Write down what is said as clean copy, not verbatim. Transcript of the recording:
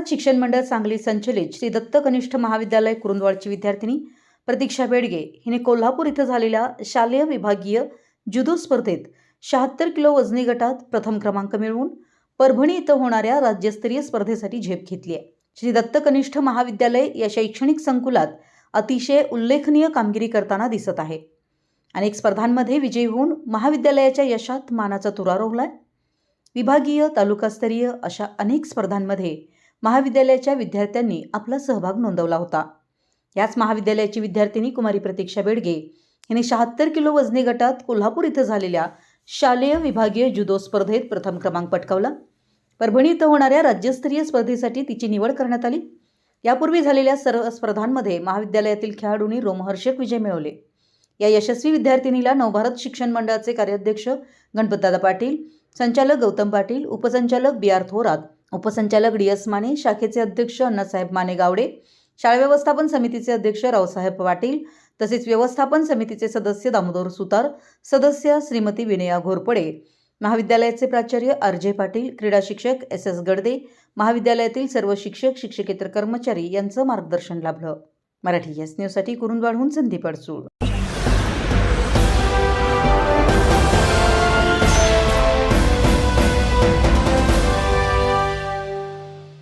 नवभारत शिक्षण मंडळ सांगली संचलित श्री दत्त कनिष्ठ महाविद्यालय कुरुंदवाडची विद्यार्थिनी प्रतीक्षा बेडगे हिने कोल्हापूर इथं झालेल्या शालेय विभागीय जुदो स्पर्धेत 76 किलो वजनी गटात प्रथम क्रमांक मिळवून परभणी इथं होणाऱ्या राज्यस्तरीय स्पर्धेसाठी झेप घेतली आहे। श्री दत्त कनिष्ठ महाविद्यालय या शैक्षणिक संकुलात अतिशय उल्लेखनीय कामगिरी करताना दिसत आहे। अनेक स्पर्धांमध्ये विजयी होऊन महाविद्यालयाच्या यशात मानाचा तुरा रोवलाय। विभागीय तालुकास्तरीय अशा अनेक स्पर्धांमध्ये महाविद्यालयाच्या विद्यार्थ्यांनी आपला सहभाग नोंदवला होता। याच महाविद्यालयाची विद्यार्थिनी कुमारी प्रतीक्षा बेडगे हिने 76 किलो वजनी गटात कोल्हापूर इथं झालेल्या शालेय विभागीय जुदो स्पर्धेत प्रथम क्रमांक पटकावला। परभणी इथं होणाऱ्या राज्यस्तरीय स्पर्धेसाठी तिची निवड करण्यात आली। यापूर्वी झालेल्या सर्व स्पर्धांमध्ये महाविद्यालयातील खेळाडूंनी रोमहर्षक विजय मिळवले। या यशस्वी विद्यार्थिनीला नवभारत शिक्षण मंडळाचे कार्याध्यक्ष गणपतदादा पाटील, संचालक गौतम पाटील, उपसंचालक बी.आर. थोरात, उपसंचालक डी.एस. माने, शाखेचे अध्यक्ष अण्णासाहेब माने गावडे, शाळा व्यवस्थापन समितीचे अध्यक्ष रावसाहेब पाटील तसेच व्यवस्थापन समितीचे सदस्य दामोदर सुतार, सदस्य श्रीमती विनया घोरपडे, महाविद्यालयाचे प्राचार्य आर.जे. पाटील, क्रीडा शिक्षक एस.एस. गडदे, महाविद्यालयातील सर्व शिक्षक शिक्षकेतर कर्मचारी यांचं मार्गदर्शन लाभलं। मराठी एस न्यूजसाठी कुरुंदवाडहून संदीप अडसूळ।